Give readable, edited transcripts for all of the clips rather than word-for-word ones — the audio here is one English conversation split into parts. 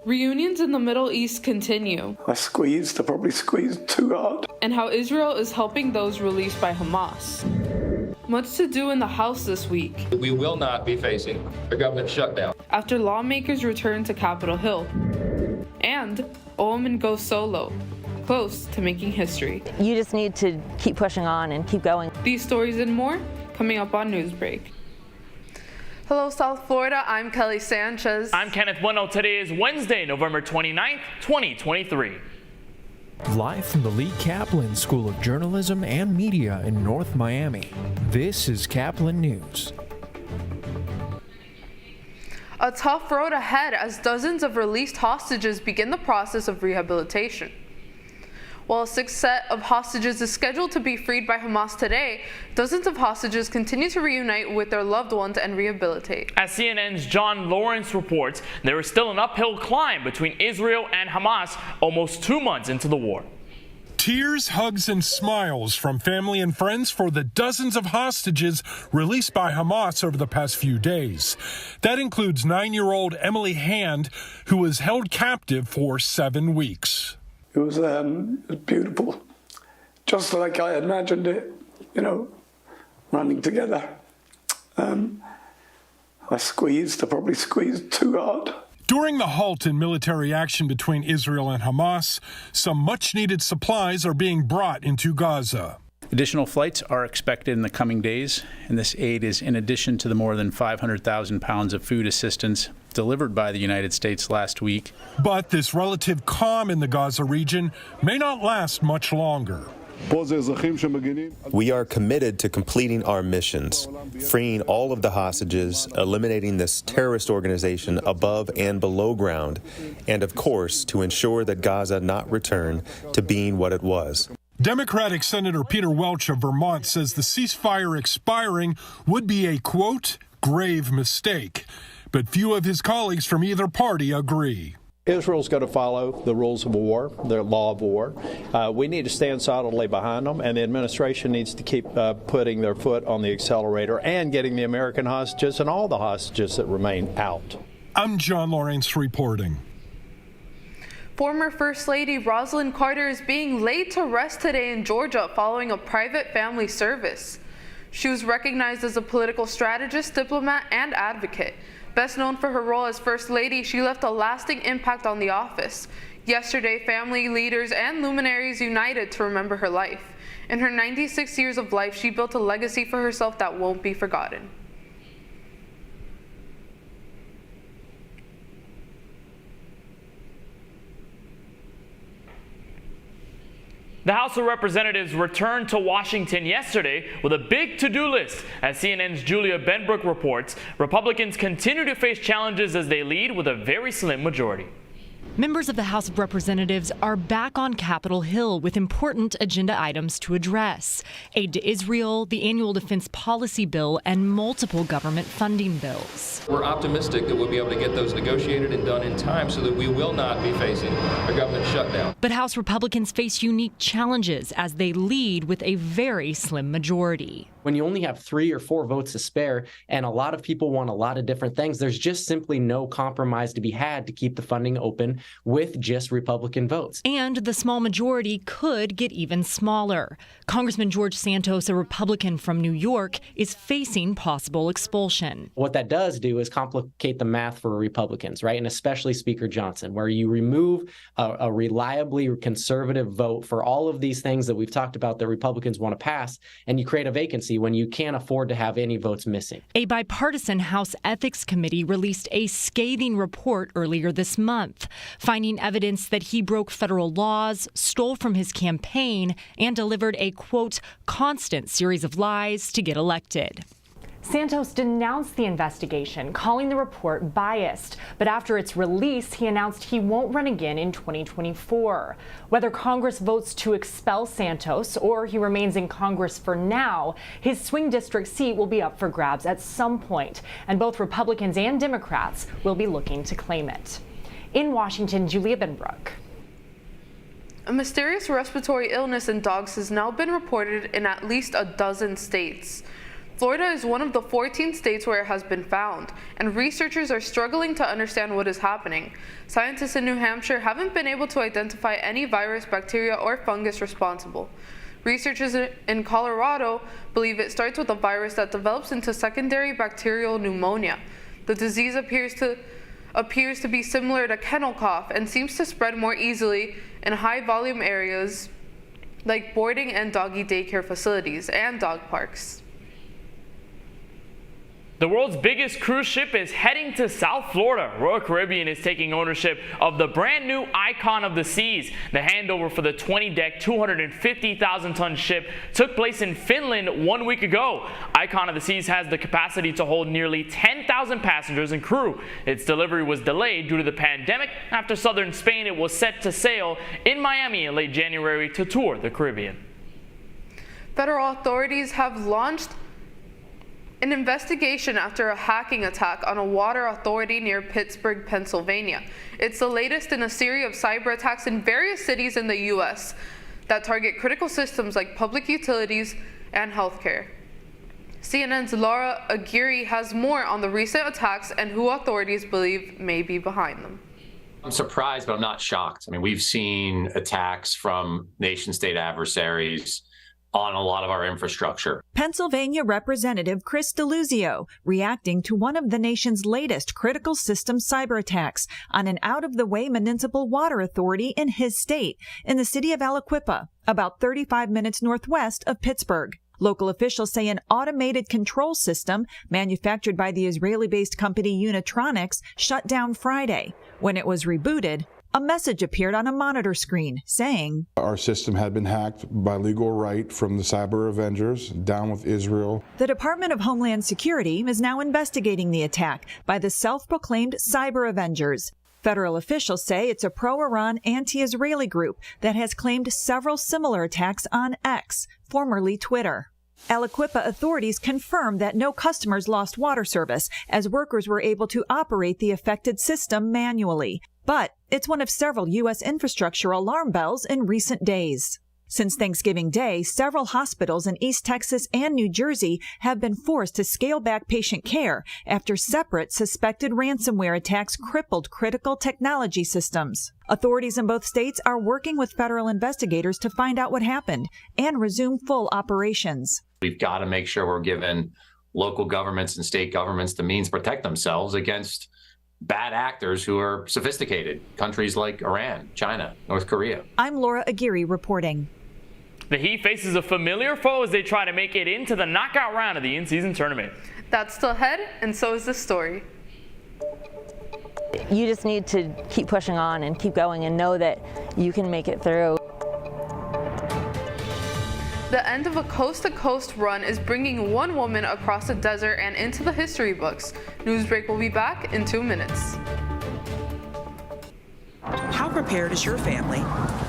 Reunions in the Middle East continue. I probably squeezed too hard. And how Israel is helping those released by Hamas. Much to do in the House this week. We will not be facing a government shutdown. After lawmakers return to Capitol Hill. And a woman goes solo, close to making history. You just need to keep pushing on and keep going. These stories and more coming up on Newsbreak. Hello, South Florida. I'm Kelly Sanchez. I'm Kenneth Bueno. Today is Wednesday, November 29th, 2023. Live from the Lee Caplin School of Journalism and Media in North Miami, this is Caplin News. A tough road ahead as dozens of released hostages begin the process of rehabilitation. While a sixth set of hostages is scheduled to be freed by Hamas today, dozens of hostages continue to reunite with their loved ones and rehabilitate. As CNN's John Lawrence reports, there is still an uphill climb between Israel and Hamas almost 2 months into the war. Tears, hugs, and smiles from family and friends for the dozens of hostages released by Hamas over the past few days. That includes 9-year-old Emily Hand, who was held captive for 7 weeks. It was beautiful, just like I imagined it, running together. I probably squeezed too hard. During the halt in military action between Israel and Hamas, some much-needed supplies are being brought into Gaza. Additional flights are expected in the coming days, and this aid is in addition to the more than 500,000 pounds of food assistance delivered by the United States last week. But this relative calm in the Gaza region may not last much longer. We are committed to completing our missions, freeing all of the hostages, eliminating this terrorist organization above and below ground, and of course, to ensure that Gaza not return to being what it was. Democratic Senator Peter Welch of Vermont says the ceasefire expiring would be a, quote, grave mistake. But few of his colleagues from either party agree. Israel's going to follow the rules of war, the law of war. We need to stand solidly behind them, and the administration needs to keep putting their foot on the accelerator and getting the American hostages and all the hostages that remain out. I'm John Lawrence reporting. Former First Lady Rosalynn Carter is being laid to rest today in Georgia following a private family service. She was recognized as a political strategist, diplomat, and advocate. Best known for her role as First Lady, she left a lasting impact on the office. Yesterday, family leaders and luminaries united to remember her life. In her 96 years of life, she built a legacy for herself that won't be forgotten. The House of Representatives returned to Washington yesterday with a big to-do list. As CNN's Julia Benbrook reports, Republicans continue to face challenges as they lead with a very slim majority. Members of the House of Representatives are back on Capitol Hill with important agenda items to address: aid to Israel, the annual defense policy bill, and multiple government funding bills. We're optimistic that we'll be able to get those negotiated and done in time so that we will not be facing a government shutdown. But House Republicans face unique challenges as they lead with a very slim majority. When you only have 3 or 4 votes to spare and a lot of people want a lot of different things, there's just simply no compromise to be had to keep the funding open with just Republican votes. And the small majority could get even smaller. Congressman George Santos, a Republican from New York, is facing possible expulsion. What that does do is complicate the math for Republicans, right? And especially Speaker Johnson, where you remove a reliably conservative vote for all of these things that we've talked about that Republicans want to pass, and you create a vacancy when you can't afford to have any votes missing. A bipartisan House Ethics Committee released a scathing report earlier this month, finding evidence that he broke federal laws, stole from his campaign, and delivered a, quote, constant series of lies to get elected. Santos denounced the investigation, calling the report biased. But after its release, he announced he won't run again in 2024. Whether Congress votes to expel Santos or he remains in Congress for now, his swing district seat will be up for grabs at some point, and both Republicans and Democrats will be looking to claim it. In Washington, Julia Benbrook. A mysterious respiratory illness in dogs has now been reported in at least a dozen states. Florida is one of the 14 states where it has been found, and researchers are struggling to understand what is happening. Scientists in New Hampshire haven't been able to identify any virus, bacteria, or fungus responsible. Researchers in Colorado believe it starts with a virus that develops into secondary bacterial pneumonia. The disease appears to be similar to kennel cough and seems to spread more easily in high-volume areas like boarding and doggy daycare facilities and dog parks. The world's biggest cruise ship is heading to South Florida. Royal Caribbean is taking ownership of the brand new Icon of the Seas. The handover for the 20-deck, 250,000-ton ship took place in Finland 1 week ago. Icon of the Seas has the capacity to hold nearly 10,000 passengers and crew. Its delivery was delayed due to the pandemic. After southern Spain, it was set to sail in Miami in late January to tour the Caribbean. Federal authorities have launched an investigation after a hacking attack on a water authority near Pittsburgh, Pennsylvania. It's the latest in a series of cyber attacks in various cities in the U.S. that target critical systems like public utilities and healthcare. CNN's Laura Aguirre has more on the recent attacks and who authorities believe may be behind them. I'm surprised, but I'm not shocked. I mean, we've seen attacks from nation-state adversaries on a lot of our infrastructure. Pennsylvania Representative Chris DeLuzio reacting to one of the nation's latest critical system cyber attacks on an out-of-the-way municipal water authority in his state, in the city of Aliquippa, about 35 minutes northwest of Pittsburgh. Local officials say an automated control system manufactured by the Israeli-based company Unitronics shut down Friday. When it was rebooted, a message appeared on a monitor screen saying, "Our system had been hacked by legal right from the cyber avengers, down with Israel." The Department of Homeland Security is now investigating the attack by the self-proclaimed cyber avengers. Federal officials say it's a pro-Iran, anti-Israeli group that has claimed several similar attacks on X, formerly Twitter. Aliquippa authorities confirmed that no customers lost water service as workers were able to operate the affected system manually. But it's one of several U.S. infrastructure alarm bells in recent days. Since Thanksgiving Day, several hospitals in East Texas and New Jersey have been forced to scale back patient care after separate suspected ransomware attacks crippled critical technology systems. Authorities in both states are working with federal investigators to find out what happened and resume full operations. We've got to make sure we're giving local governments and state governments the means to protect themselves against bad actors who are sophisticated, countries like Iran, China, North Korea. I'm Laura Aguirre reporting. The Heat faces a familiar foe as they try to make it into the knockout round of the in-season tournament. That's still ahead, and so is this story. You just need to keep pushing on and keep going and know that you can make it through. The end of a coast-to-coast run is bringing one woman across the desert and into the history books. Newsbreak will be back in 2 minutes. How prepared is your family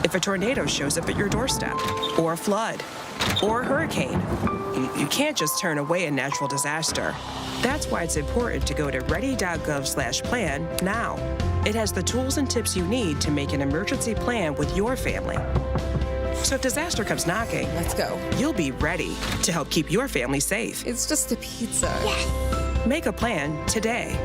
if a tornado shows up at your doorstep, or a flood, or a hurricane? You can't just turn away a natural disaster. That's why it's important to go to ready.gov/plan now. It has the tools and tips you need to make an emergency plan with your family. So if disaster comes knocking, let's go. You'll be ready to help keep your family safe. It's just a pizza. Yes. Make a plan today.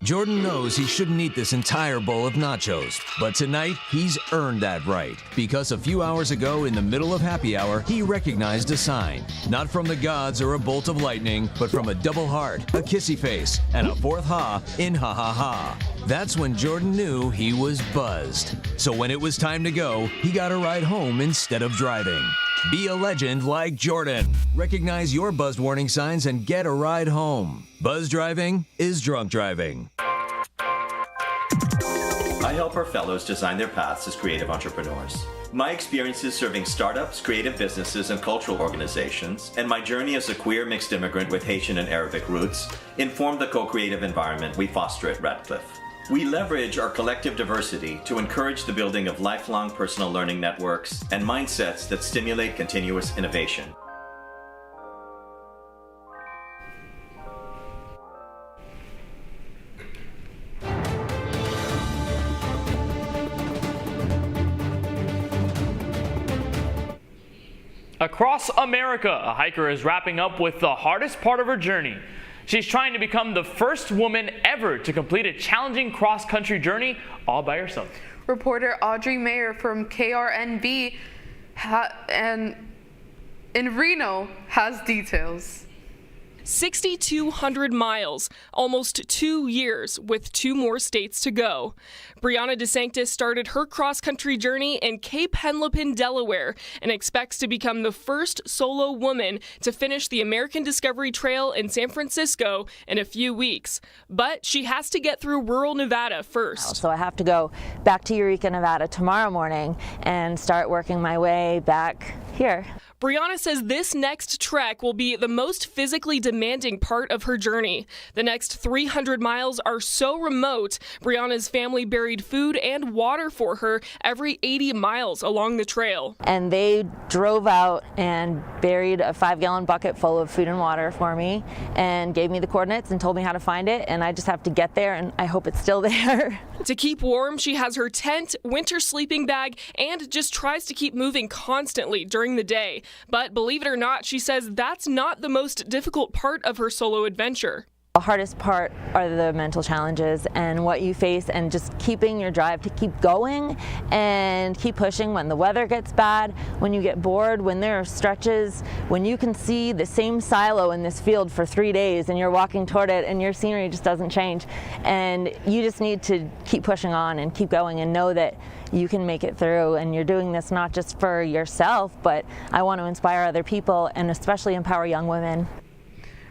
Jordan knows he shouldn't eat this entire bowl of nachos, but tonight he's earned that right because a few hours ago in the middle of happy hour, he recognized a sign. Not from the gods or a bolt of lightning, but from a double heart, a kissy face, and a fourth ha in ha ha ha. That's when Jordan knew he was buzzed. So when it was time to go, he got a ride home instead of driving. Be a legend like Jordan. Recognize your buzzed warning signs and get a ride home. Buzz driving is drunk driving. I help our fellows design their paths as creative entrepreneurs. My experiences serving startups, creative businesses, and cultural organizations, and my journey as a queer mixed immigrant with Haitian and Arabic roots, inform the co-creative environment we foster at Radcliffe. We leverage our collective diversity to encourage the building of lifelong personal learning networks and mindsets that stimulate continuous innovation. Across America, a hiker is wrapping up with the hardest part of her journey. She's trying to become the first woman ever to complete a challenging cross-country journey all by herself. Reporter Audrey Mayer from KRNB in Reno has details. 6,200 miles, almost 2 years, with 2 more states to go. Brianna DeSanctis started her cross-country journey in Cape Henlopen, Delaware, and expects to become the first solo woman to finish the American Discovery Trail in San Francisco in a few weeks. But she has to get through rural Nevada first. So I have to go back to Eureka, Nevada tomorrow morning and start working my way back here. Brianna says this next trek will be the most physically demanding part of her journey. The next 300 miles are so remote, Brianna's family buried food and water for her every 80 miles along the trail. And they drove out and buried a 5-gallon bucket full of food and water for me and gave me the coordinates and told me how to find it, and I just have to get there, and I hope it's still there. To keep warm, she has her tent, winter sleeping bag, and just tries to keep moving constantly during the day. But believe it or not, she says that's not the most difficult part of her solo adventure. The hardest part are the mental challenges and what you face, and just keeping your drive to keep going and keep pushing when the weather gets bad, when you get bored, when there are stretches, when you can see the same silo in this field for 3 days and you're walking toward it and your scenery just doesn't change. And you just need to keep pushing on and keep going and know that you can make it through, and you're doing this not just for yourself, but I want to inspire other people and especially empower young women.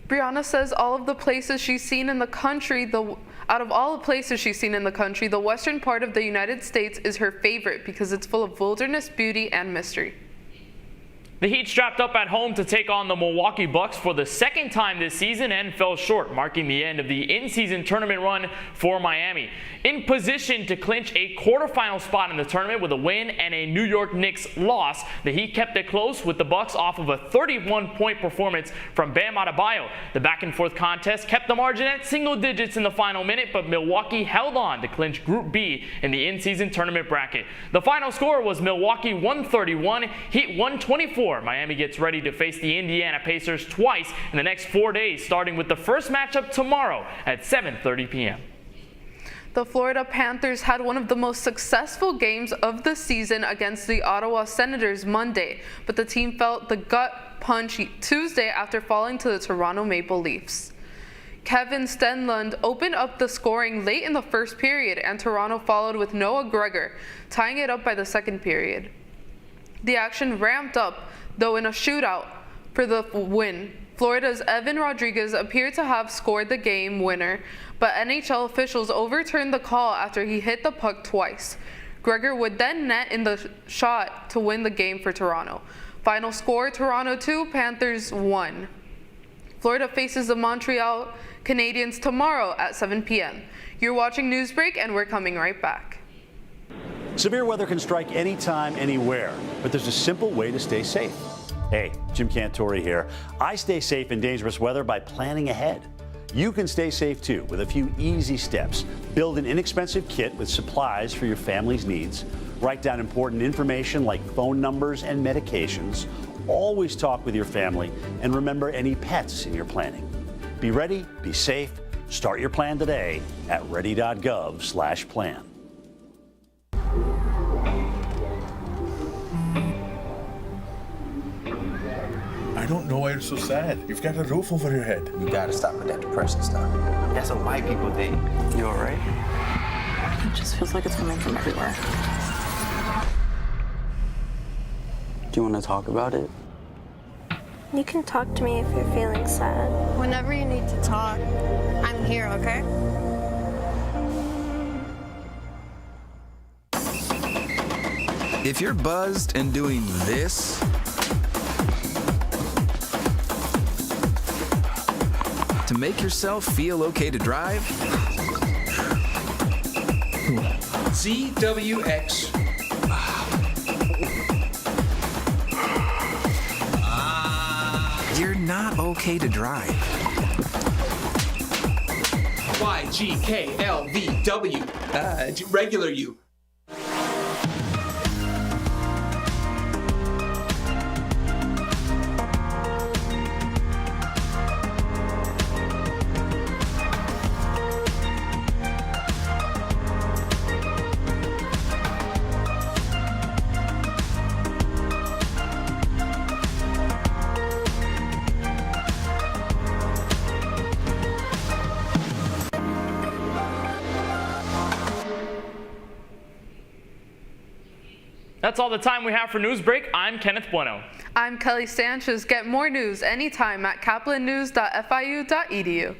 Brianna says out of all the places she's seen in the country, the western part of the United States is her favorite because it's full of wilderness, beauty, and mystery. The Heat strapped up at home to take on the Milwaukee Bucks for the second time this season and fell short, marking the end of the in-season tournament run for Miami. In position to clinch a quarterfinal spot in the tournament with a win and a New York Knicks loss, the Heat kept it close with the Bucks off of a 31-point performance from Bam Adebayo. The back-and-forth contest kept the margin at single digits in the final minute, but Milwaukee held on to clinch Group B in the in-season tournament bracket. The final score was Milwaukee 131, Heat 124. Miami gets ready to face the Indiana Pacers twice in the next 4 days, starting with the first matchup tomorrow at 7:30 p.m. The Florida Panthers had one of the most successful games of the season against the Ottawa Senators Monday, but the team felt the gut punch Tuesday after falling to the Toronto Maple Leafs. Kevin Stenlund opened up the scoring late in the first period, and Toronto followed with Noah Gregor, tying it up by the second period. The action ramped up, though, in a shootout for the win. Florida's Evan Rodriguez appeared to have scored the game winner, but NHL officials overturned the call after he hit the puck twice. Gregor would then net in the shot to win the game for Toronto. Final score, Toronto 2, Panthers 1. Florida faces the Montreal Canadiens tomorrow at 7 p.m. You're watching Newsbreak, and we're coming right back. Severe weather can strike anytime, anywhere, but there's a simple way to stay safe. Hey, Jim Cantore here. I stay safe in dangerous weather by planning ahead. You can stay safe too with a few easy steps. Build an inexpensive kit with supplies for your family's needs. Write down important information like phone numbers and medications. Always talk with your family, and remember any pets in your planning. Be ready, be safe. Start your plan today at ready.gov/plan. I don't know why you're so sad. You've got a roof over your head. You gotta stop with that depression stuff. That's what white people think. You all right? It just feels like it's coming from everywhere. Do you want to talk about it? You can talk to me if you're feeling sad. Whenever you need to talk, I'm here, okay? If you're buzzed and doing this, to make yourself feel okay to drive, ZWX. you're not okay to drive. YGKLVW. Regular you. That's all the time we have for Newsbreak. I'm Kenneth Bueno. I'm Kelly Sanchez. Get more news anytime at caplinnews.fiu.edu.